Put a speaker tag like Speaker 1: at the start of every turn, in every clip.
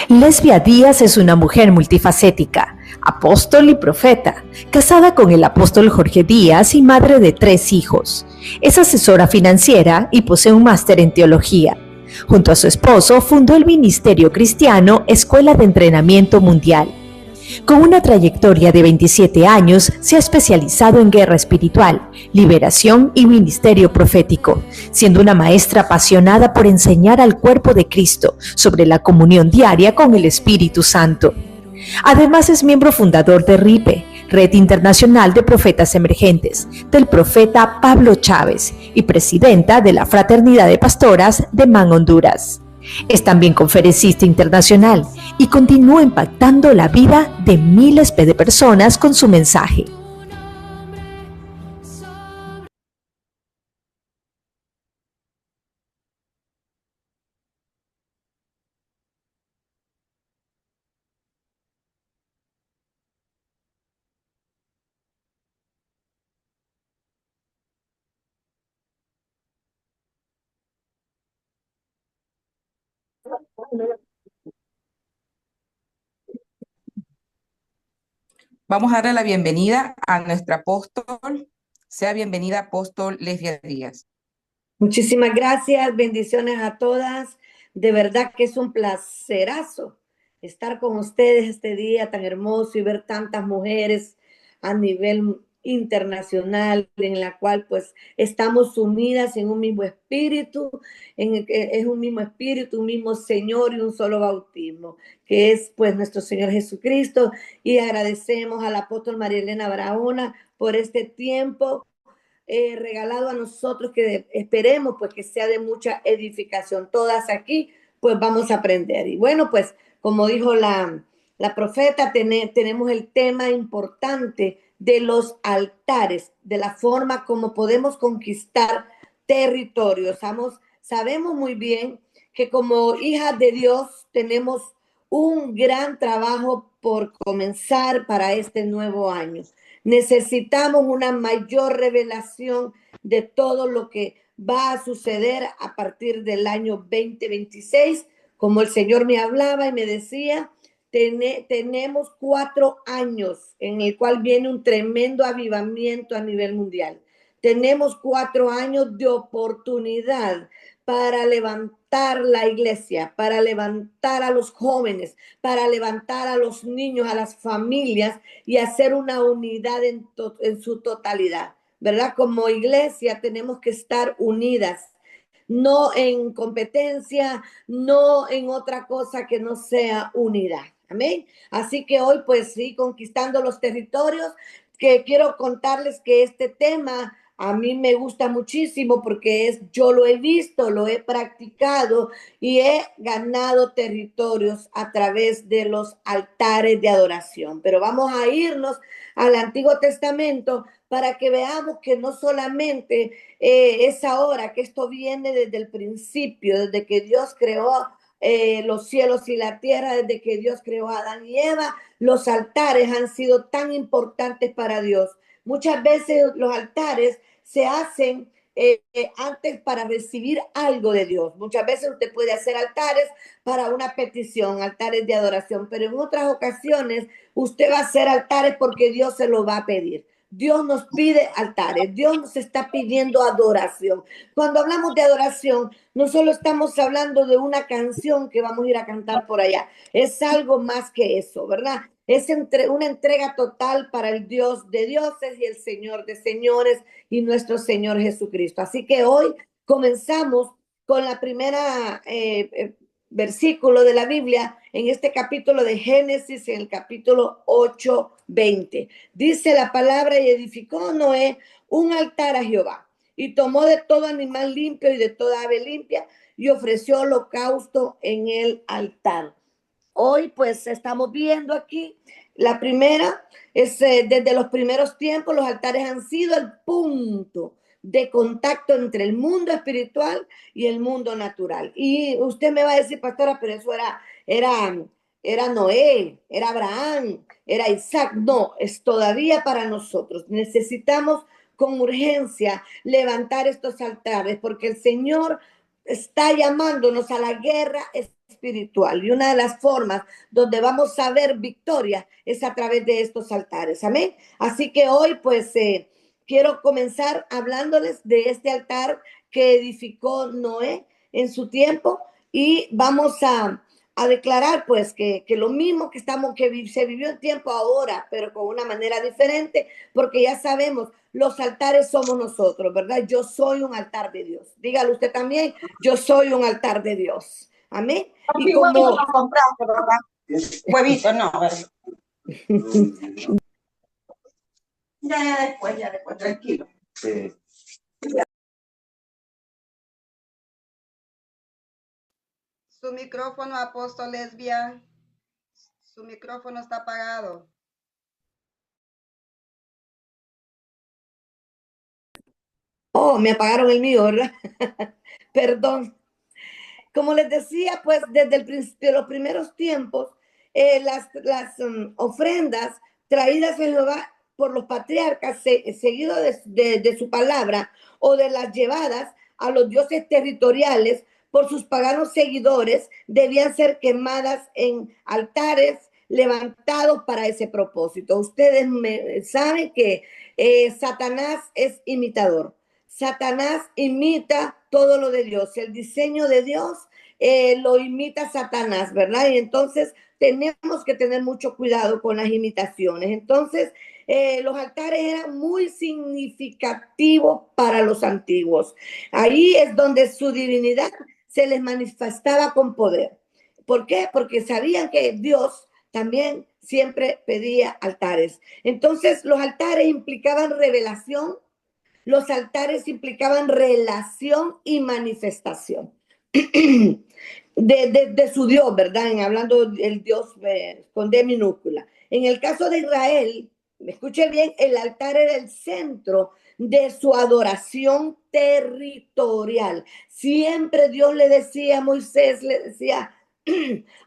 Speaker 1: Lesbia Díaz es una mujer multifacética, apóstol y profeta, casada con el apóstol Jorge Díaz y madre de 3 hijos. Es asesora financiera y posee un máster en teología. Junto a su esposo fundó el ministerio cristiano Escuela de Entrenamiento Mundial. Con una trayectoria de 27 años, se ha especializado en guerra espiritual, liberación y ministerio profético, siendo una maestra apasionada por enseñar al cuerpo de Cristo sobre la comunión diaria con el Espíritu Santo. Además, es miembro fundador de RIPE, Red Internacional de Profetas Emergentes, del profeta Pablo Chávez, y presidenta de la Fraternidad de Pastoras de Man, Honduras. Es también conferencista internacional y continúa impactando la vida de miles de personas con su mensaje.
Speaker 2: Vamos a darle la bienvenida a nuestra apóstol. Sea bienvenida, apóstol Lesbia Díaz.
Speaker 3: Muchísimas gracias, bendiciones a todas. De verdad que es un placerazo estar con ustedes este día tan hermoso y ver tantas mujeres a nivel internacional en la cual pues estamos unidas en un mismo espíritu, en el que es un mismo espíritu, un mismo Señor y un solo bautismo, que es pues nuestro Señor Jesucristo. Y agradecemos al apóstol María Elena Barahona por este tiempo regalado a nosotros, que esperemos pues que sea de mucha edificación. Todas aquí pues vamos a aprender. Y bueno, pues como dijo la profeta, tenemos el tema importante de los altares, de la forma como podemos conquistar territorios. Sabemos muy bien que como hijas de Dios tenemos un gran trabajo por comenzar para este nuevo año. Necesitamos una mayor revelación de todo lo que va a suceder a partir del año 2026. Como el Señor me hablaba y me decía, tenemos 4 años en el cual viene un tremendo avivamiento a nivel mundial. Tenemos 4 años de oportunidad para levantar la iglesia, para levantar a los jóvenes, para levantar a los niños, a las familias y hacer una unidad en su totalidad, ¿verdad? Como iglesia tenemos que estar unidas, no en competencia, no en otra cosa que no sea unidad. Amén. Así que hoy, pues sí, conquistando los territorios, que quiero contarles que este tema a mí me gusta muchísimo porque yo lo he visto, lo he practicado y he ganado territorios a través de los altares de adoración. Pero vamos a irnos al Antiguo Testamento para que veamos que no solamente es ahora, que esto viene desde el principio, desde que Dios creó los cielos y la tierra, desde que Dios creó a Adán y Eva. Los altares han sido tan importantes para Dios. Muchas veces los altares se hacen antes para recibir algo de Dios. Muchas veces usted puede hacer altares para una petición, altares de adoración, pero en otras ocasiones usted va a hacer altares porque Dios se lo va a pedir. Dios nos pide altares, Dios nos está pidiendo adoración. Cuando hablamos de adoración, no solo estamos hablando de una canción que vamos a ir a cantar por allá, es algo más que eso, ¿verdad? Es una entrega total para el Dios de dioses y el Señor de señores y nuestro Señor Jesucristo. Así que hoy comenzamos con la primera versículo de la Biblia en este capítulo de Génesis, en el capítulo 8:20. Dice la palabra: y edificó Noé un altar a Jehová, y tomó de todo animal limpio y de toda ave limpia, y ofreció holocausto en el altar. Hoy pues estamos viendo aquí la primera, es desde los primeros tiempos los altares han sido el punto de contacto entre el mundo espiritual y el mundo natural. Y usted me va a decir, pastora, pero eso era Noé, era Abraham, era Isaac. No, es todavía para nosotros. Necesitamos con urgencia levantar estos altares porque el Señor está llamándonos a la guerra espiritual. Y una de las formas donde vamos a ver victoria es a través de estos altares. Amén. Así que hoy, pues, quiero comenzar hablándoles de este altar que edificó Noé en su tiempo y vamos a declarar pues que lo mismo que se vivió en tiempo ahora, pero con una manera diferente, porque ya sabemos, los altares somos nosotros, ¿verdad? Yo soy un altar de Dios. Dígalo usted también, yo soy un altar de Dios. Amén. Y como...
Speaker 2: no compraste, ¿verdad? Huevitos, no, ¿verdad? Ya después, tranquilo. Sí.
Speaker 4: Su micrófono, apóstol Lesbia. Su micrófono está apagado.
Speaker 3: Oh, me apagaron el mío, ¿verdad? Perdón. Como les decía, pues desde el principio, los primeros tiempos, las ofrendas traídas a Jehová por los patriarcas, seguido de su palabra, o de las llevadas a los dioses territoriales por sus paganos seguidores, debían ser quemadas en altares levantados para ese propósito. Ustedes saben que Satanás es imitador. Satanás imita todo lo de Dios. El diseño de Dios lo imita Satanás, ¿verdad? Y entonces tenemos que tener mucho cuidado con las imitaciones. Entonces, los altares eran muy significativos para los antiguos. Ahí es donde su divinidad se les manifestaba con poder. ¿Por qué? Porque sabían que Dios también siempre pedía altares. Entonces, los altares implicaban revelación. Los altares implicaban relación y manifestación de su Dios, ¿verdad? Hablando del Dios con D minúscula. En el caso de Israel, me escuche bien, el altar era el centro de su adoración territorial. Siempre Dios le decía a Moisés, le decía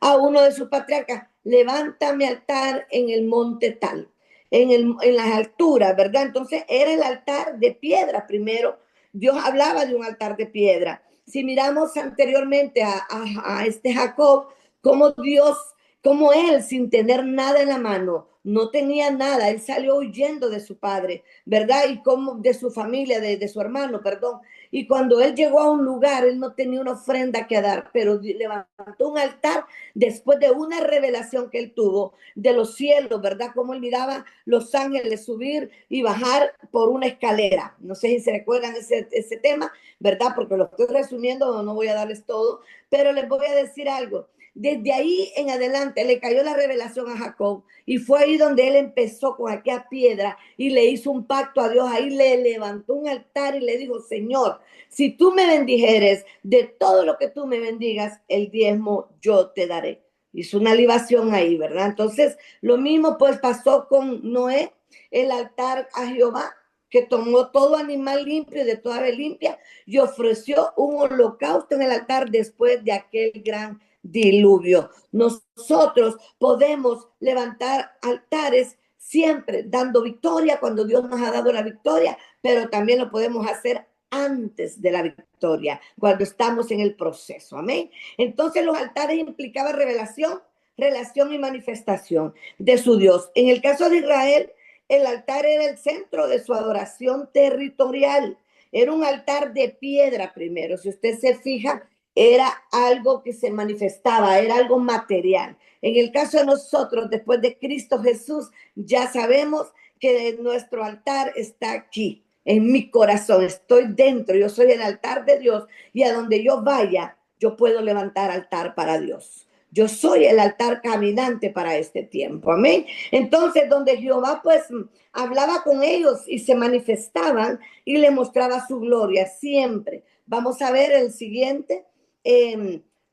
Speaker 3: a uno de sus patriarcas, levanta mi altar en el monte tal, en las alturas, ¿verdad? Entonces era el altar de piedra primero. Dios hablaba de un altar de piedra. Si miramos anteriormente a este Jacob, como Dios, como él, sin tener nada en la mano, no tenía nada, él salió huyendo de su padre, ¿verdad? Y como de su familia, de su hermano, perdón. Y cuando él llegó a un lugar, él no tenía una ofrenda que dar, pero levantó un altar después de una revelación que él tuvo de los cielos, ¿verdad? Como él miraba los ángeles subir y bajar por una escalera. No sé si se recuerdan ese tema, ¿verdad? Porque lo estoy resumiendo, no voy a darles todo, pero les voy a decir algo. Desde ahí en adelante le cayó la revelación a Jacob y fue ahí donde él empezó con aquella piedra y le hizo un pacto a Dios. Ahí le levantó un altar y le dijo, Señor, si tú me bendijeres, de todo lo que tú me bendigas, el diezmo yo te daré. Hizo una libación ahí, ¿verdad? Entonces, lo mismo pues pasó con Noé, el altar a Jehová, que tomó todo animal limpio y de toda ave limpia y ofreció un holocausto en el altar después de aquel gran diluvio. Nosotros podemos levantar altares siempre dando victoria cuando Dios nos ha dado la victoria, pero también lo podemos hacer antes de la victoria, cuando estamos en el proceso. Amén. Entonces los altares implicaban revelación, relación y manifestación de su Dios. En el caso de Israel, el altar era el centro de su adoración territorial. Era un altar de piedra primero. Si usted se fija, era algo que se manifestaba, era algo material. En el caso de nosotros, después de Cristo Jesús, ya sabemos que nuestro altar está aquí, en mi corazón. Estoy dentro, yo soy el altar de Dios y a donde yo vaya, yo puedo levantar altar para Dios. Yo soy el altar caminante para este tiempo. Amén. Entonces, donde Jehová pues hablaba con ellos y se manifestaban y le mostraba su gloria siempre. Vamos a ver el siguiente.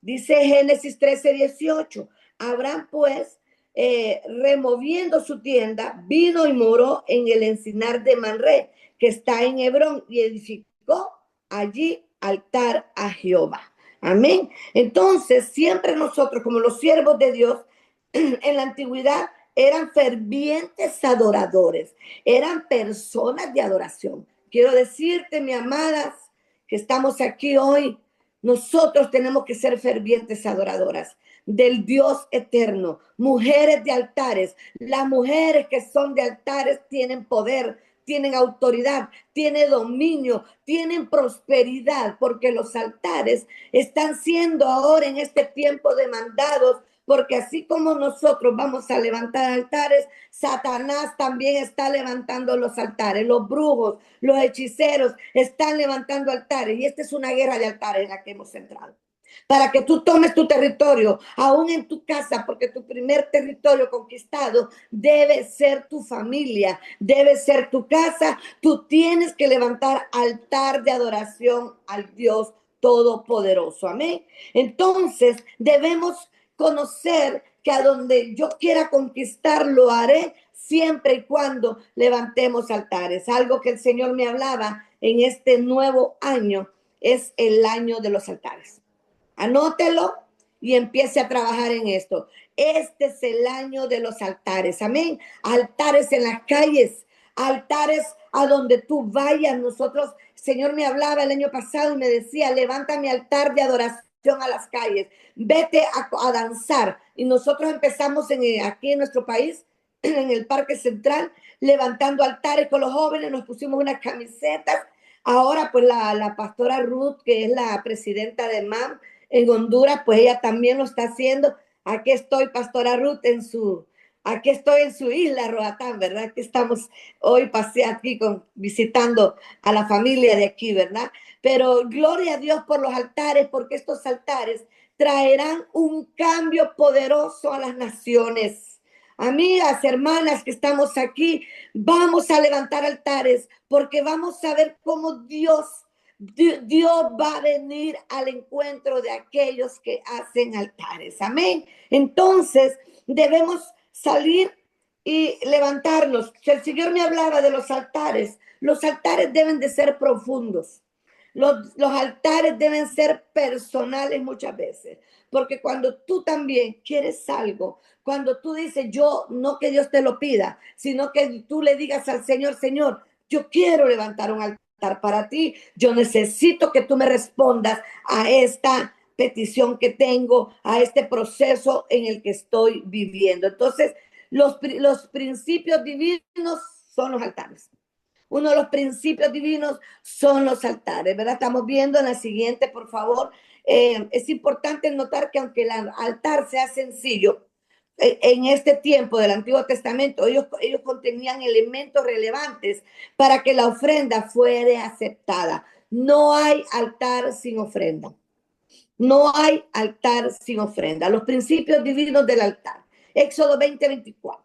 Speaker 3: Dice Génesis 13:18. Abraham pues, removiendo su tienda, vino y moró en el encinar de Manré, que está en Hebrón, y edificó allí altar a Jehová. Amén. Entonces, siempre nosotros, como los siervos de Dios, en la antigüedad eran fervientes adoradores, eran personas de adoración. Quiero decirte, mi amadas, que estamos aquí hoy, Nosotros tenemos que ser fervientes adoradoras del Dios eterno, mujeres de altares. Las mujeres que son de altares tienen poder, tienen autoridad, tienen dominio, tienen prosperidad, porque los altares están siendo ahora en este tiempo demandados, porque así como nosotros vamos a levantar altares, Satanás también está levantando los altares. Los brujos, los hechiceros están levantando altares, y esta es una guerra de altares en la que hemos entrado. Para que tú tomes tu territorio, aún en tu casa, porque tu primer territorio conquistado debe ser tu familia, debe ser tu casa. Tú tienes que levantar altar de adoración al Dios Todopoderoso. Amén. Entonces debemos conocer que a donde yo quiera conquistar lo haré siempre y cuando levantemos altares. Algo que el Señor me hablaba en este nuevo año es el año de los altares. Anótelo y empiece a trabajar en esto. Este es el año de los altares. Amén. Altares en las calles, altares a donde tú vayas. Nosotros, el Señor me hablaba el año pasado y me decía, levanta mi altar de adoración a las calles. Vete a danzar. Y nosotros empezamos aquí en nuestro país, en el Parque Central, levantando altares con los jóvenes. Nos pusimos unas camisetas. Ahora, pues la pastora Ruth, que es la presidenta de MAM, en Honduras, pues ella también lo está haciendo. Aquí estoy, pastora Ruth, aquí estoy en su isla, Roatán, ¿verdad? Aquí estamos hoy, pasé aquí visitando a la familia de aquí, ¿verdad? Pero gloria a Dios por los altares, porque estos altares traerán un cambio poderoso a las naciones. Amigas, hermanas que estamos aquí, vamos a levantar altares, porque vamos a ver cómo Dios va a venir al encuentro de aquellos que hacen altares. Amén. Entonces debemos salir y levantarnos. El Señor me hablaba de los altares. Los altares deben de ser profundos. Los altares deben ser personales muchas veces, porque cuando tú también quieres algo, cuando tú dices, yo, no que Dios te lo pida, sino que tú le digas al Señor, Señor, yo quiero levantar un altar para ti, yo necesito que tú me respondas a esta petición que tengo, a este proceso en el que estoy viviendo. Entonces, los principios divinos son los altares. Uno de los principios divinos son los altares, ¿verdad? Estamos viendo en la siguiente, por favor. Es importante notar que aunque el altar sea sencillo, en este tiempo del Antiguo Testamento, ellos contenían elementos relevantes para que la ofrenda fuera aceptada. No hay altar sin ofrenda. No hay altar sin ofrenda. Los principios divinos del altar. Éxodo 20:24.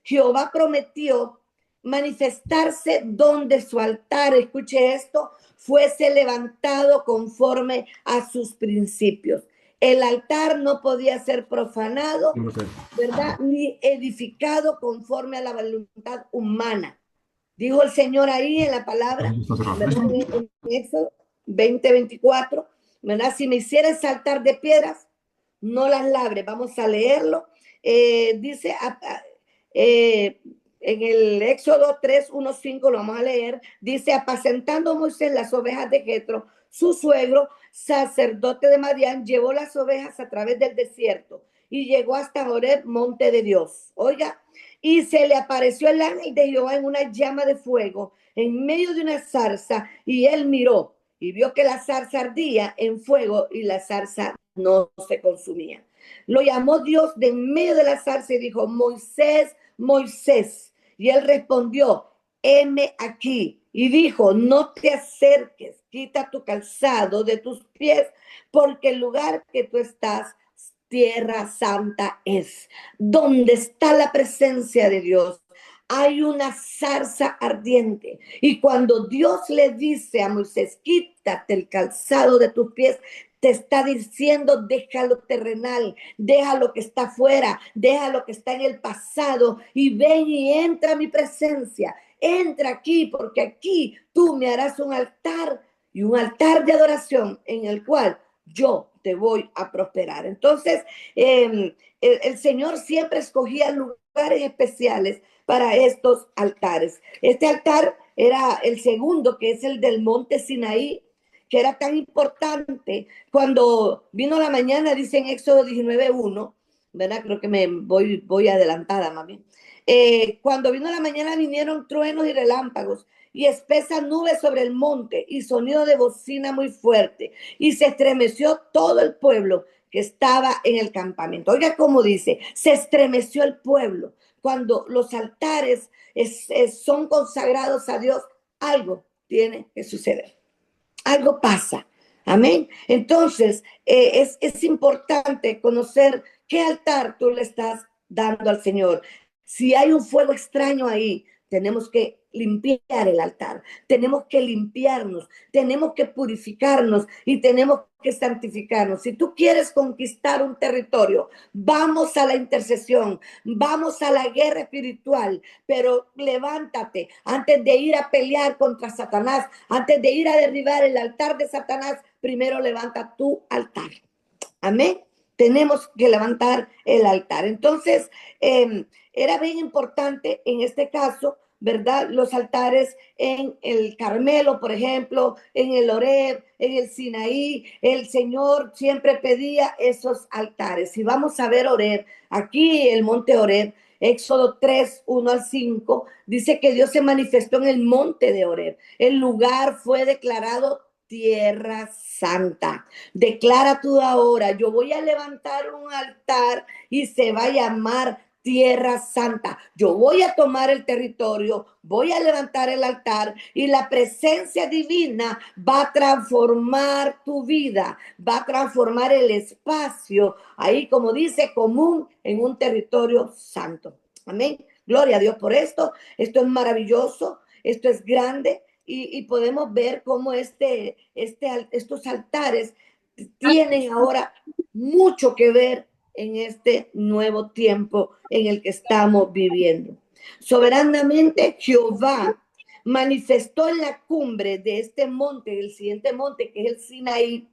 Speaker 3: Jehová prometió manifestarse donde su altar, escuche esto, fuese levantado conforme a sus principios. El altar no podía ser profanado, ¿verdad? Ni edificado conforme a la voluntad humana. Dijo el Señor ahí en la palabra, en Éxodo 20:24, ¿verdad? Si me hicieras saltar de piedras, no las labres. Vamos a leerlo. Dice en el Éxodo 3:1-5, lo vamos a leer. Dice, apacentando Moisés las ovejas de Jetro, su suegro, sacerdote de Madián, llevó las ovejas a través del desierto y llegó hasta Horeb, monte de Dios. Oiga, y se le apareció el ángel de Jehová en una llama de fuego en medio de una zarza, y él miró y vio que la zarza ardía en fuego y la zarza no se consumía. Lo llamó Dios de en medio de la zarza y dijo, Moisés, Moisés. Y él respondió, heme aquí. Y dijo, no te acerques, quita tu calzado de tus pies, porque el lugar que tú estás, tierra santa es. Donde está la presencia de Dios, hay una zarza ardiente. Y cuando Dios le dice a Moisés, quítate el calzado de tus pies, te está diciendo, deja lo terrenal, deja lo que está afuera, deja lo que está en el pasado y ven y entra a mi presencia. Entra aquí, porque aquí tú me harás un altar, y un altar de adoración en el cual yo te voy a prosperar. Entonces, el Señor siempre escogía lugares especiales para estos altares. Este altar era el segundo, que es el del monte Sinaí, que era tan importante cuando vino la mañana, dice en Éxodo 19:1, ¿verdad? Creo que voy adelantada más bien. Cuando vino la mañana vinieron truenos y relámpagos y espesas nubes sobre el monte y sonido de bocina muy fuerte y se estremeció todo el pueblo que estaba en el campamento. Oiga cómo dice, se estremeció el pueblo. Cuando los altares son consagrados a Dios, algo tiene que suceder. Algo pasa. Amén. Entonces, es importante conocer qué altar tú le estás dando al Señor. Si hay un fuego extraño ahí, tenemos que limpiar el altar, tenemos que limpiarnos, tenemos que purificarnos y tenemos que santificarnos. Si tú quieres conquistar un territorio, vamos a la intercesión, vamos a la guerra espiritual, pero levántate antes de ir a pelear contra Satanás, antes de ir a derribar el altar de Satanás, primero levanta tu altar. Amén. Tenemos que levantar el altar. Entonces, era bien importante en este caso, ¿verdad? Los altares en el Carmelo, por ejemplo, en el Horeb, en el Sinaí, el Señor siempre pedía esos altares. Y vamos a ver Horeb, aquí el monte Horeb, Éxodo 3:1-5, dice que Dios se manifestó en el monte de Horeb. El lugar fue declarado tierra santa. Declara tú ahora, yo voy a levantar un altar y se va a llamar tierra santa. Yo voy a tomar el territorio, voy a levantar el altar y la presencia divina va a transformar tu vida, va a transformar el espacio, ahí como dice, común en un territorio santo. Amén. Gloria a Dios por esto. Esto es maravilloso, esto es grande. Y podemos ver cómo estos altares tienen ahora mucho que ver en este nuevo tiempo en el que estamos viviendo. Soberanamente Jehová manifestó en la cumbre de este monte, el siguiente monte que es el Sinaí.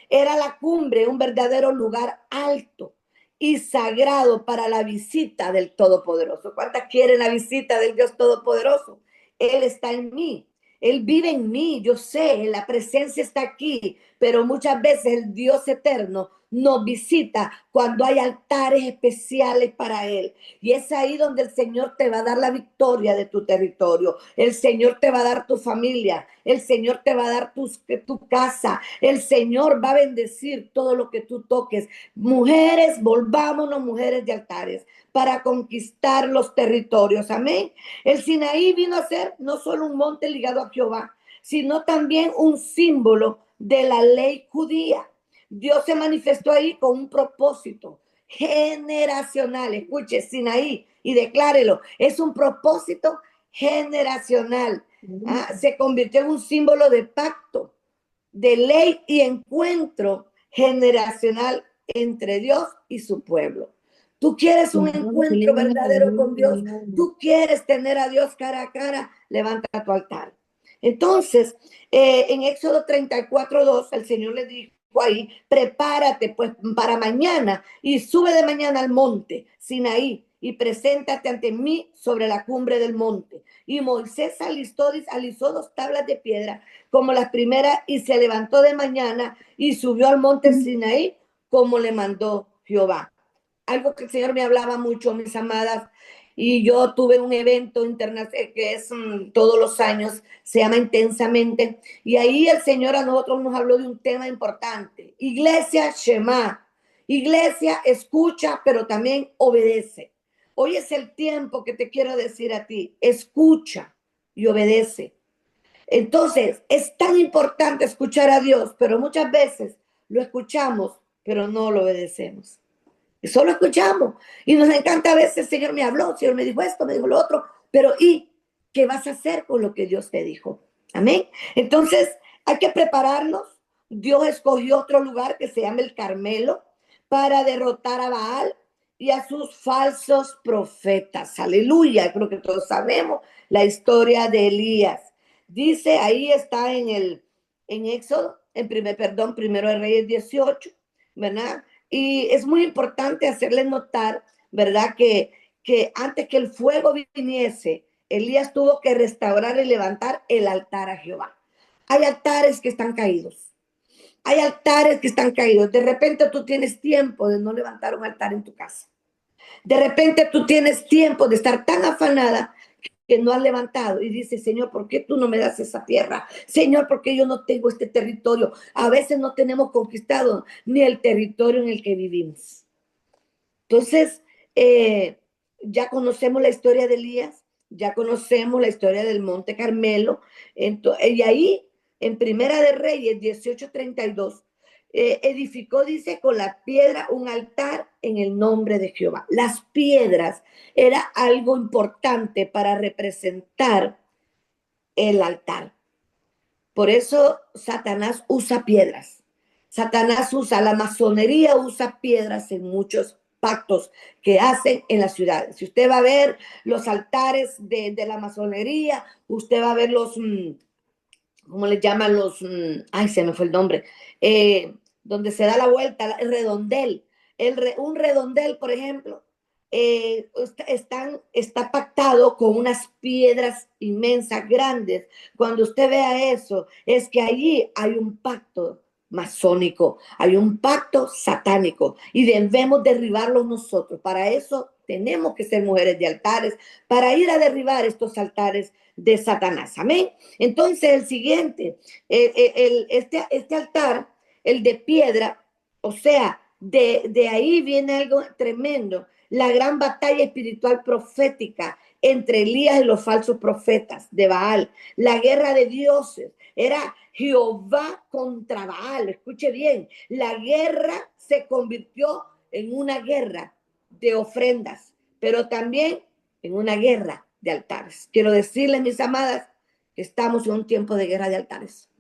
Speaker 3: Era la cumbre, un verdadero lugar alto y sagrado para la visita del Todopoderoso. ¿Cuántas quieren la visita del Dios Todopoderoso? Él está en mí. Él vive en mí, yo sé, la presencia está aquí, pero muchas veces el Dios eterno nos visita cuando hay altares especiales para Él. Y es ahí donde el Señor te va a dar la victoria de tu territorio. El Señor te va a dar tu familia. El Señor te va a dar tu casa. El Señor va a bendecir todo lo que tú toques. Mujeres, volvámonos mujeres de altares para conquistar los territorios. Amén. El Sinaí vino a ser no solo un monte ligado a Jehová, sino también un símbolo de la ley judía. Dios se manifestó ahí con un propósito generacional. Escuche, Sinaí, y declárelo. Es un propósito generacional. Se convirtió en un símbolo de pacto, de ley y encuentro generacional entre Dios y su pueblo. Tú quieres un encuentro verdadero con Dios. Tú quieres tener a Dios cara a cara. Levanta tu altar. Entonces, en Éxodo 34:2, el Señor le dijo ahí, prepárate pues para mañana y sube de mañana al monte Sinaí y preséntate ante mí sobre la cumbre del monte. Y Moisés alisó 2 tablas de piedra como las primeras y se levantó de mañana y subió al monte Sinaí como le mandó Jehová. Algo que el Señor me hablaba mucho, mis amadas, y yo tuve un evento internacional que es todos los años, se llama Intensamente, y ahí el Señor a nosotros nos habló de un tema importante. Iglesia Shema, iglesia escucha, pero también obedece. Hoy es el tiempo que te quiero decir a ti, escucha y obedece. Entonces, es tan importante escuchar a Dios, pero muchas veces lo escuchamos, pero no lo obedecemos. Y solo escuchamos. Y nos encanta a veces, el Señor me habló, el Señor me dijo esto, me dijo lo otro, pero ¿y qué vas a hacer con lo que Dios te dijo? Amén. Entonces, hay que prepararnos. Dios escogió otro lugar que se llama el Carmelo para derrotar a Baal y a sus falsos profetas. Aleluya. Creo que todos sabemos la historia de Elías. Dice, ahí está en Éxodo, Primero de Reyes 18, ¿verdad? Y es muy importante hacerle notar, ¿verdad? Que antes que el fuego viniese, Elías tuvo que restaurar y levantar el altar a Jehová. Hay altares que están caídos. Hay altares que están caídos. De repente tú tienes tiempo de no levantar un altar en tu casa. De repente tú tienes tiempo de estar tan afanada que no has levantado y dices, Señor, ¿por qué tú no me das esa tierra? Señor, ¿por qué yo no tengo este territorio? A veces no tenemos conquistado ni el territorio en el que vivimos. Entonces, ya conocemos la historia de Elías, ya conocemos la historia del Monte Carmelo, y ahí en Primera de Reyes 18:32, edificó, dice, con la piedra un altar en el nombre de Jehová. Las piedras era algo importante para representar el altar. Por eso Satanás usa piedras. Satanás usa, la masonería usa piedras en muchos pactos que hacen en las ciudades. Si usted va a ver los altares de la masonería, usted va a ver los, ¿cómo le llaman los? Ay, se me fue el nombre. Donde se da la vuelta, el redondel. Un redondel, por ejemplo, está pactado con unas piedras inmensas, grandes. Cuando usted vea eso, es que allí hay un pacto masónico, hay un pacto satánico y debemos derribarlo nosotros. Para eso tenemos que ser mujeres de altares, para ir a derribar estos altares de Satanás. Amén. Entonces el siguiente, este altar, el de piedra, o sea, de ahí viene algo tremendo, la gran batalla espiritual profética entre Elías y los falsos profetas de Baal, la guerra de dioses, era Jehová contra Baal. Escuche bien, la guerra se convirtió en una guerra de ofrendas, pero también en una guerra de altares. Quiero decirles, mis amadas, que estamos en un tiempo de guerra de altares.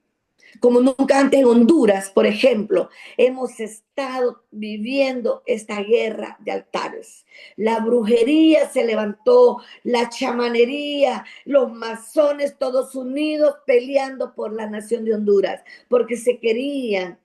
Speaker 3: Como nunca antes en Honduras, por ejemplo, hemos estado viviendo esta guerra de altares. La brujería se levantó, la chamanería, los masones todos unidos peleando por la nación de Honduras, porque se querían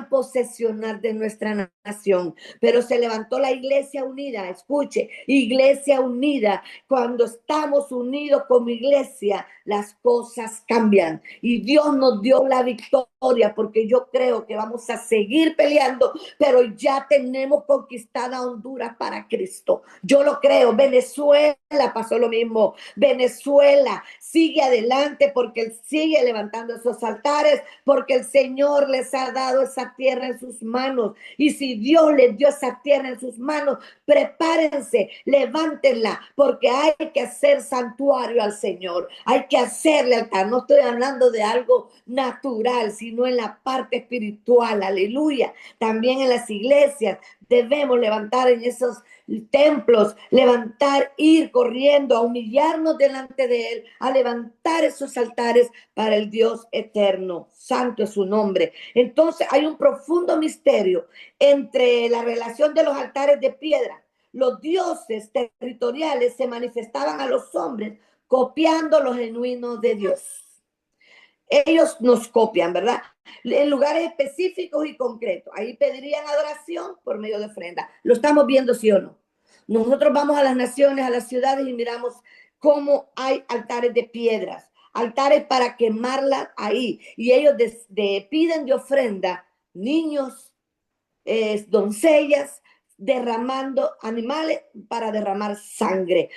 Speaker 3: posesionar de nuestra nación, pero se levantó la iglesia unida. Escuche, iglesia unida. Cuando estamos unidos como iglesia, las cosas cambian y Dios nos dio la victoria, porque yo creo que vamos a seguir peleando, pero ya tenemos conquistada Honduras para Cristo. Yo lo creo. Venezuela pasó lo mismo. Venezuela sigue adelante porque Él sigue levantando esos altares, porque el Señor les ha dado esa tierra en sus manos. Y si Dios les dio esa tierra en sus manos, prepárense, levántenla, porque hay que hacer santuario al Señor. Hay que hacerle altar. No estoy hablando de algo natural, sino en la parte espiritual. Aleluya. También en las iglesias debemos levantar en esos templos, levantar, ir corriendo a humillarnos delante de Él, a levantar esos altares para el Dios eterno. Santo es su nombre. Entonces hay un profundo misterio entre la relación de los altares de piedra. Los dioses territoriales se manifestaban a los hombres copiando lo genuino de Dios. Ellos nos copian, ¿verdad? En lugares específicos y concretos. Ahí pedirían adoración por medio de ofrenda. ¿Lo estamos viendo, sí o no? Nosotros vamos a las naciones, a las ciudades y miramos cómo hay altares de piedras, altares para quemarla ahí. Y ellos piden de ofrenda niños, doncellas, derramando animales para derramar sangre.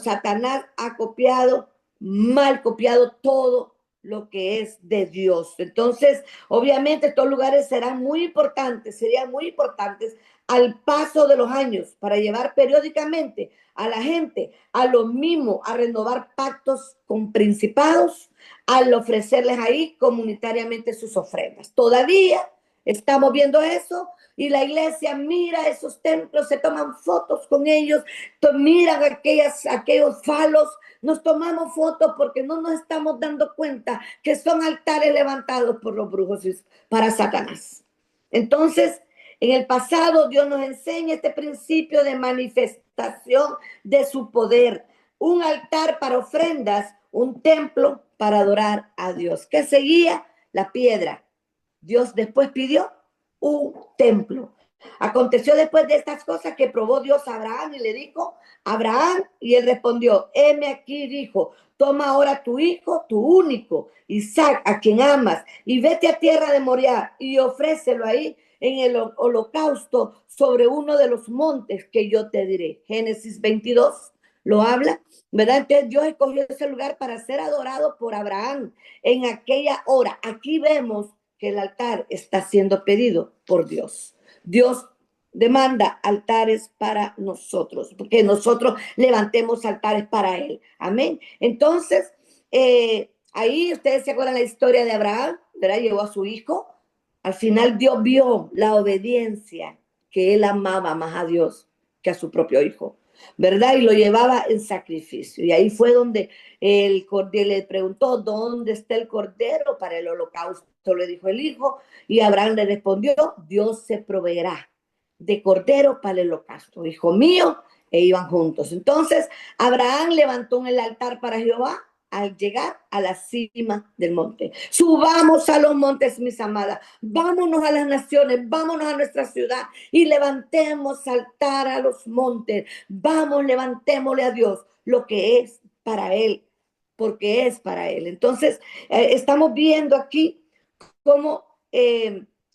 Speaker 3: Satanás ha copiado, mal copiado todo lo que es de Dios. Entonces, obviamente estos lugares serían muy importantes al paso de los años para llevar periódicamente a la gente a lo mismo, a renovar pactos con principados, al ofrecerles ahí comunitariamente sus ofrendas. Todavía estamos viendo eso y la iglesia mira esos templos, se toman fotos con ellos, miran aquellos falos. Nos tomamos fotos porque no nos estamos dando cuenta que son altares levantados por los brujos para Satanás. Entonces, en el pasado Dios nos enseña este principio de manifestación de su poder. Un altar para ofrendas, un templo para adorar a Dios. ¿Qué seguía? La piedra. Dios después pidió un templo. Aconteció después de estas cosas que probó Dios a Abraham y le dijo, Abraham, y él respondió, heme aquí, dijo, toma ahora tu hijo, tu único, Isaac, a quien amas, y vete a tierra de Moriah y ofrécelo ahí en el holocausto sobre uno de los montes que yo te diré. Génesis 22 lo habla, ¿verdad? Entonces Dios escogió ese lugar para ser adorado por Abraham en aquella hora. Aquí vemos que el altar está siendo pedido por Dios. Dios demanda altares para nosotros, porque nosotros levantemos altares para Él. Amén. Entonces, ahí ustedes se acuerdan la historia de Abraham, ¿verdad? Llevó a su hijo. Al final Dios vio la obediencia, que él amaba más a Dios que a su propio hijo, ¿verdad? Y lo llevaba en sacrificio. Y ahí fue donde el cordero le preguntó, ¿dónde está el cordero para el holocausto? Le dijo el hijo, y Abraham le respondió, Dios se proveerá de cordero para el holocausto, hijo mío, e iban juntos. Entonces, Abraham levantó el altar para Jehová al llegar a la cima del monte. Subamos a los montes, mis amadas, vámonos a las naciones, vámonos a nuestra ciudad y levantemos altar a los montes. Vamos, levantémosle a Dios lo que es para Él, porque es para Él. Entonces, estamos viendo aquí cómo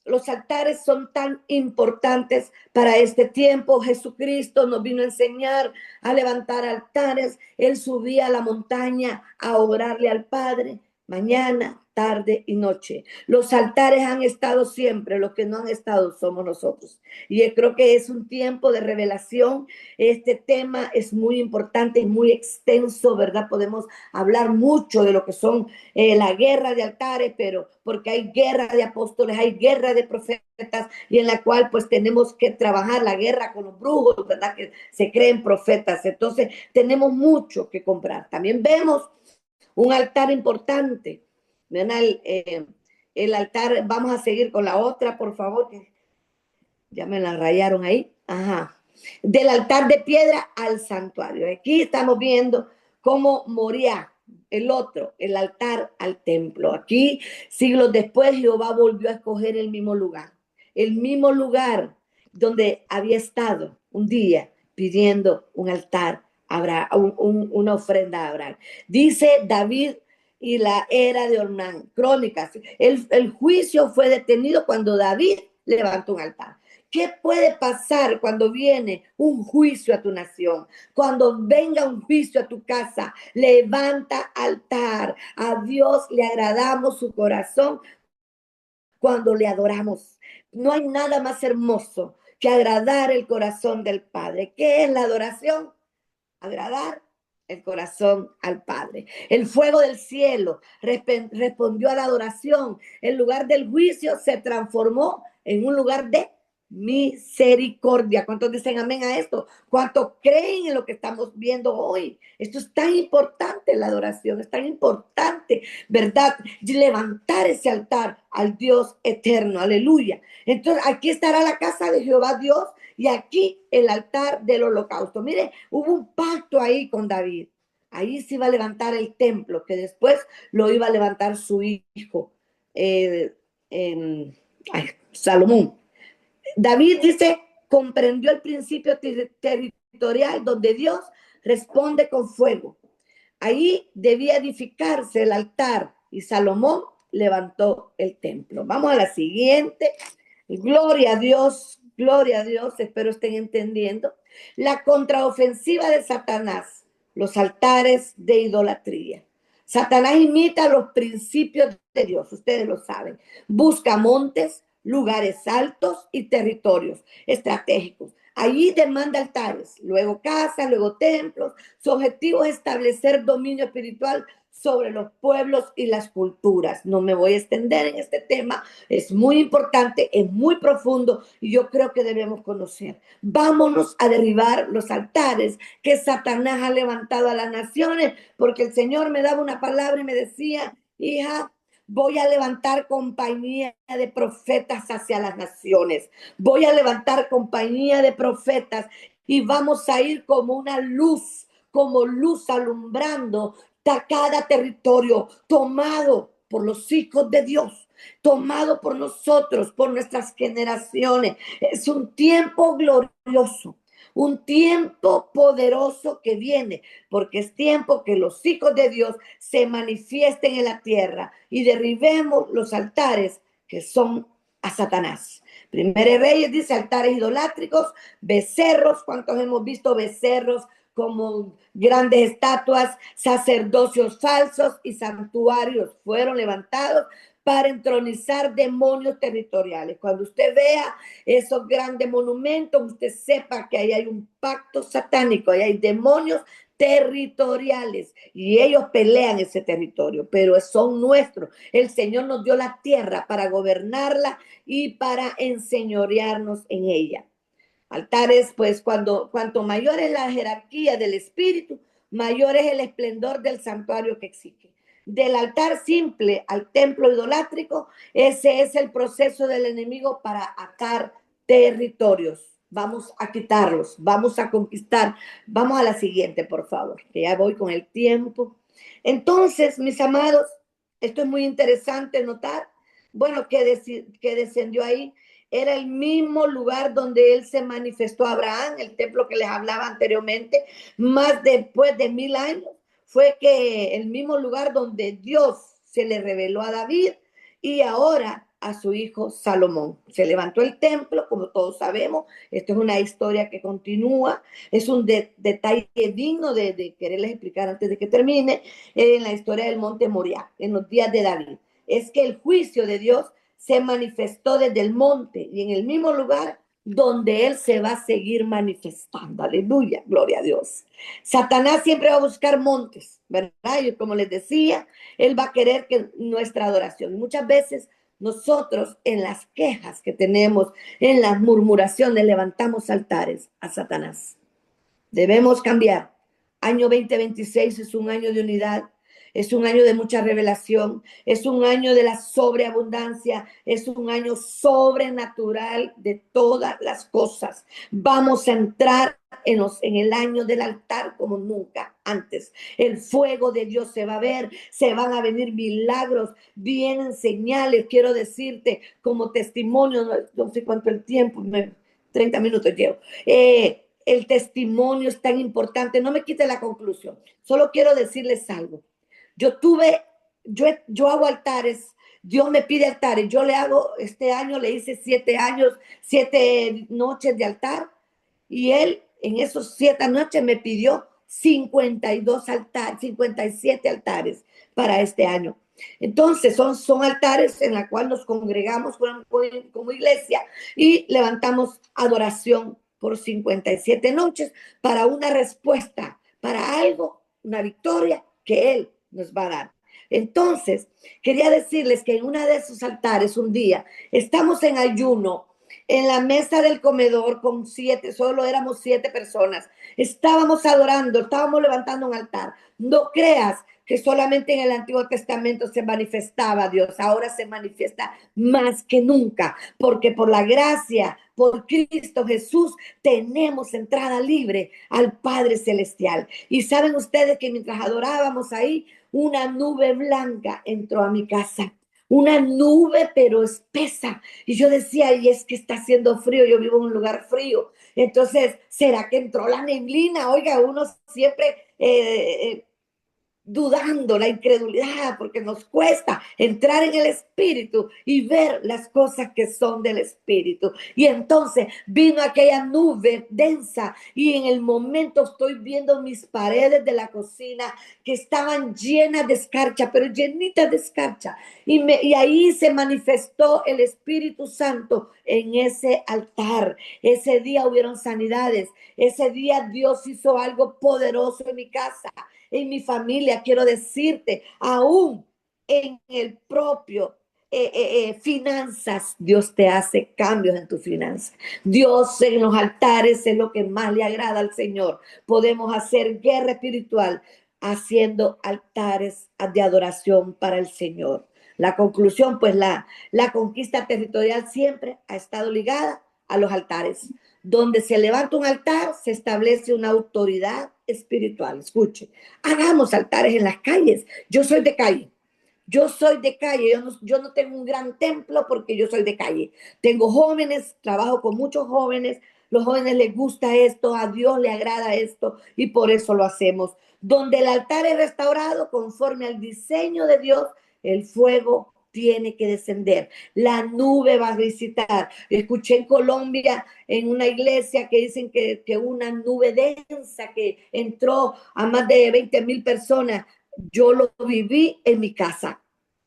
Speaker 3: los altares son tan importantes para este tiempo. Jesucristo nos vino a enseñar a levantar altares. Él subía a la montaña a orarle al Padre mañana, tarde y noche. Los altares han estado siempre, los que no han estado somos nosotros. Y yo creo que es un tiempo de revelación. Este tema es muy importante y muy extenso, ¿verdad? Podemos hablar mucho de lo que son la guerra de altares, pero porque hay guerra de apóstoles, hay guerra de profetas, y en la cual pues tenemos que trabajar la guerra con los brujos, ¿verdad? Que se creen profetas. Entonces tenemos mucho que comprar. También vemos un altar importante, ¿verdad? El altar, vamos a seguir con la otra, por favor, que ya me la rayaron ahí. Ajá. Del altar de piedra al santuario. Aquí estamos viendo cómo moría el otro, el altar al templo. Aquí, siglos después, Jehová volvió a escoger el mismo lugar donde había estado un día pidiendo un altar, una ofrenda a Abraham. Dice David y la era de Ornán, Crónicas. El juicio fue detenido cuando David levantó un altar. ¿Qué puede pasar cuando viene un juicio a tu nación? Cuando venga un juicio a tu casa, levanta altar. A Dios le agradamos su corazón cuando le adoramos. No hay nada más hermoso que agradar el corazón del Padre. ¿Qué es la adoración? Agradar el corazón al Padre. El fuego del cielo respondió a la adoración. El lugar del juicio se transformó en un lugar de misericordia. ¿Cuántos dicen amén a esto? ¿Cuántos creen en lo que estamos viendo hoy? Esto es tan importante, la adoración, es tan importante, ¿verdad? Levantar ese altar al Dios eterno, aleluya. Entonces, aquí estará la casa de Jehová Dios y aquí el altar del holocausto. Mire, hubo un pacto ahí con David. Ahí se iba a levantar el templo, que después lo iba a levantar su hijo, Salomón. David dice, comprendió el principio territorial donde Dios responde con fuego. Ahí debía edificarse el altar y Salomón levantó el templo. Vamos a la siguiente. Gloria a Dios, espero estén entendiendo. La contraofensiva de Satanás, los altares de idolatría. Satanás imita los principios de Dios, ustedes lo saben. Busca montes, lugares altos y territorios estratégicos. Allí demanda altares, luego casas, luego templos. Su objetivo es establecer dominio espiritual sobre los pueblos y las culturas. No me voy a extender en este tema, es muy importante, es muy profundo y yo creo que debemos conocer. Vámonos a derribar los altares que Satanás ha levantado a las naciones, porque el Señor me daba una palabra y me decía, hija, voy a levantar compañía de profetas hacia las naciones. Voy a levantar compañía de profetas y vamos a ir como una luz, como luz alumbrando cada territorio tomado por los hijos de Dios, tomado por nosotros, por nuestras generaciones. Es un tiempo glorioso, un tiempo poderoso que viene, porque es tiempo que los hijos de Dios se manifiesten en la tierra y derribemos los altares que son a Satanás. Primero Reyes dice altares idolátricos, becerros. ¿Cuántos hemos visto becerros como grandes estatuas? Sacerdocios falsos y santuarios fueron levantados para entronizar demonios territoriales. Cuando usted vea esos grandes monumentos, usted sepa que ahí hay un pacto satánico, ahí hay demonios territoriales y ellos pelean ese territorio, pero son nuestros. El Señor nos dio la tierra para gobernarla y para enseñorearnos en ella. Altares, pues cuanto mayor es la jerarquía del espíritu, mayor es el esplendor del santuario que exige. Del altar simple al templo idolátrico, ese es el proceso del enemigo para atar territorios. Vamos a quitarlos, vamos a conquistar. Vamos a la siguiente, por favor, que ya voy con el tiempo. Entonces, mis amados, esto es muy interesante notar. Bueno, que descendió ahí. Era el mismo lugar donde él se manifestó a Abraham, el templo que les hablaba anteriormente, más después de 1000 años. Fue que el mismo lugar donde Dios se le reveló a David y ahora a su hijo Salomón. Se levantó el templo, como todos sabemos. Esto es una historia que continúa. Es un detalle digno de quererles explicar antes de que termine, en la historia del monte Moriah, en los días de David. Es que el juicio de Dios se manifestó desde el monte y en el mismo lugar donde él se va a seguir manifestando. Aleluya, gloria a Dios. Satanás siempre va a buscar montes, ¿verdad? Y como les decía, él va a querer que nuestra adoración. Muchas veces nosotros en las quejas que tenemos, en las murmuraciones, levantamos altares a Satanás. Debemos cambiar. Año 2026 es un año de unidad. Es un año de mucha revelación, es un año de la sobreabundancia, es un año sobrenatural de todas las cosas. Vamos a entrar en el año del altar como nunca antes. El fuego de Dios se va a ver, se van a venir milagros, vienen señales. Quiero decirte como testimonio, no sé cuánto el tiempo, 30 minutos llevo. El testimonio es tan importante, no me quite la conclusión, solo quiero decirles algo. Yo hago altares, Dios me pide altares, yo le hago, este año le hice 7 años, 7 noches de altar, y él en esos 7 noches me pidió 52 altares, 57 altares para este año. Entonces son altares en la cual nos congregamos como iglesia y levantamos adoración por 57 noches para una respuesta, para algo, una victoria que él nos va a dar. Entonces, quería decirles que en una de esos altares un día estamos en ayuno en la mesa del comedor con 7, solo éramos 7 personas. Estábamos adorando, estábamos levantando un altar. No creas que solamente en el Antiguo Testamento se manifestaba Dios, ahora se manifiesta más que nunca, porque por la gracia, por Cristo Jesús, tenemos entrada libre al Padre Celestial. Y saben ustedes que mientras adorábamos ahí, una nube blanca entró a mi casa. Una nube pero espesa. Y yo decía, y es que está haciendo frío, yo vivo en un lugar frío. Entonces, ¿será que entró la neblina? Oiga, uno siempre dudando, la incredulidad, porque nos cuesta entrar en el espíritu y ver las cosas que son del espíritu. Y entonces vino aquella nube densa y en el momento estoy viendo mis paredes de la cocina que estaban llenas de escarcha, pero llenitas de escarcha. Y ahí se manifestó el Espíritu Santo en ese altar. Ese día hubieron sanidades. Ese día Dios hizo algo poderoso en mi casa, en mi familia. Quiero decirte, aún en el propio finanzas, Dios te hace cambios en tu finanzas. Dios en los altares es lo que más le agrada al Señor. Podemos hacer guerra espiritual haciendo altares de adoración para el Señor. La conclusión, pues la conquista territorial siempre ha estado ligada a los altares. Donde se levanta un altar, se establece una autoridad espiritual. Escuche, hagamos altares en las calles. Yo soy de calle. Yo soy de calle, yo no tengo un gran templo porque yo soy de calle. Tengo jóvenes, trabajo con muchos jóvenes, los jóvenes les gusta esto, a Dios le agrada esto y por eso lo hacemos. Donde el altar es restaurado conforme al diseño de Dios, el fuego tiene que descender, la nube va a visitar. Escuché en Colombia, en una iglesia, que dicen que una nube densa que entró a más de 20,000 personas. Yo lo viví en mi casa.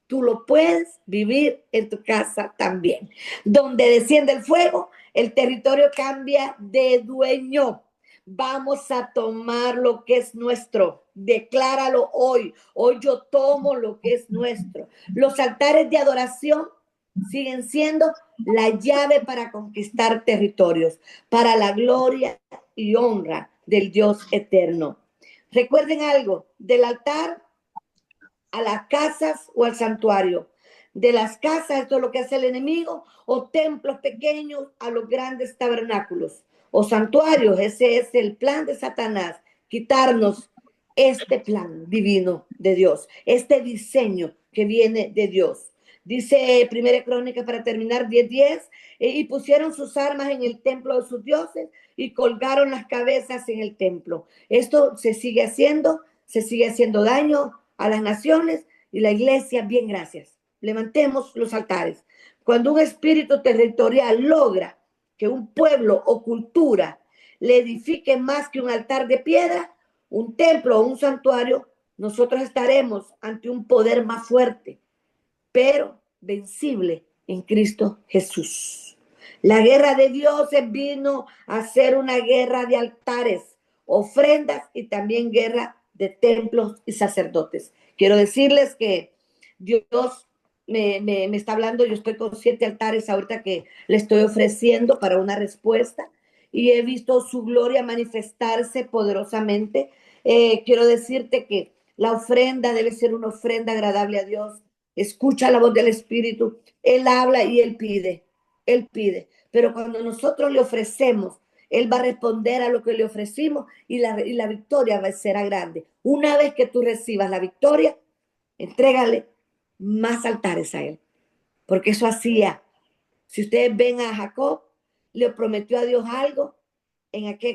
Speaker 3: Tú lo puedes vivir en tu casa también. Donde desciende el fuego, el territorio cambia de dueño. Vamos a tomar lo que es nuestro. Decláralo hoy. Hoy yo tomo lo que es nuestro. Los altares de adoración siguen siendo la llave para conquistar territorios, para la gloria y honra del Dios eterno. Recuerden algo, del altar a las casas o al santuario. De las casas, esto es lo que hace el enemigo, o templos pequeños a los grandes tabernáculos, o santuarios. Ese es el plan de Satanás, quitarnos este plan divino de Dios, este diseño que viene de Dios. Dice Primera Crónica, para terminar, 10:10, y pusieron sus armas en el templo de sus dioses y colgaron las cabezas en el templo. Esto se sigue haciendo daño a las naciones y la iglesia, bien, gracias. Levantemos los altares. Cuando un espíritu territorial logra que un pueblo o cultura le edifique más que un altar de piedra, un templo o un santuario, nosotros estaremos ante un poder más fuerte, pero vencible en Cristo Jesús. La guerra de Dios vino a ser una guerra de altares, ofrendas y también guerra de templos y sacerdotes. Quiero decirles que Dios me está hablando. Yo estoy con 7 altares ahorita que le estoy ofreciendo para una respuesta y he visto su gloria manifestarse poderosamente. Quiero decirte que la ofrenda debe ser una ofrenda agradable a Dios. Escucha la voz del Espíritu. Él habla y Él pide. Él pide. Pero cuando nosotros le ofrecemos, Él va a responder a lo que le ofrecimos y la victoria será grande. Una vez que tú recibas la victoria, entrégale más altares a Él. Porque eso hacía. Si ustedes ven a Jacob, le prometió a Dios algo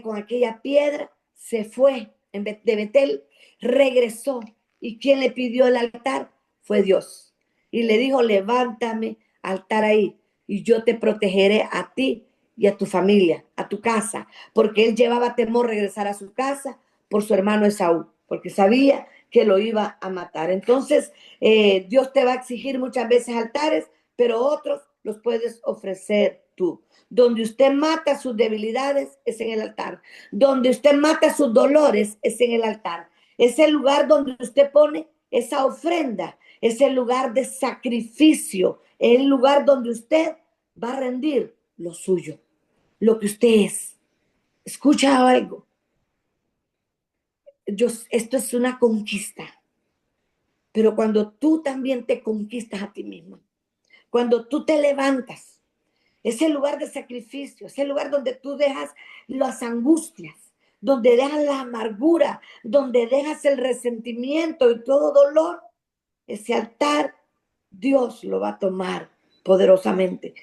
Speaker 3: con aquella piedra, se fue de Betel, regresó. ¿Y quién le pidió el altar? Fue Dios. Y le dijo, levántame altar ahí y yo te protegeré a ti y a tu familia, a tu casa, porque él llevaba temor regresar a su casa por su hermano Esaú, porque sabía que lo iba a matar. Entonces, Dios te va a exigir muchas veces altares, pero otros los puedes ofrecer tú. Donde usted mata sus debilidades es en el altar. Donde usted mata sus dolores es en el altar. Es el lugar donde usted pone esa ofrenda. Es el lugar de sacrificio. Es el lugar donde usted va a rendir lo suyo, lo que usted es. Escucha algo. Esto es una conquista. Pero cuando tú también te conquistas a ti mismo, cuando tú te levantas, es el lugar de sacrificio, es el lugar donde tú dejas las angustias, donde dejas la amargura, donde dejas el resentimiento y todo dolor. Ese altar Dios lo va a tomar poderosamente.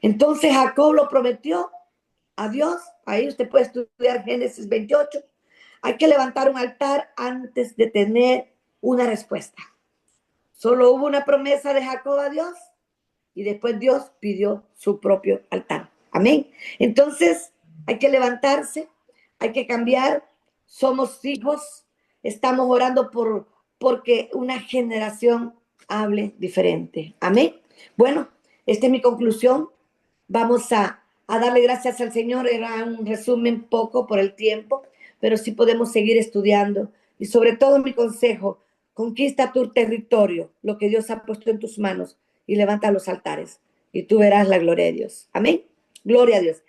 Speaker 3: Entonces Jacob lo prometió a Dios. Ahí usted puede estudiar Génesis 28. Hay que levantar un altar antes de tener una respuesta. Solo hubo una promesa de Jacob a Dios y después Dios pidió su propio altar. Amén. Entonces hay que levantarse, hay que cambiar. Somos hijos, estamos orando porque una generación hable diferente. Amén. Bueno, esta es mi conclusión. Vamos a darle gracias al Señor. Era un resumen poco por el tiempo, pero sí podemos seguir estudiando. Y sobre todo mi consejo, conquista tu territorio, lo que Dios ha puesto en tus manos, y levanta los altares. Y tú verás la gloria de Dios. Amén. Gloria a Dios.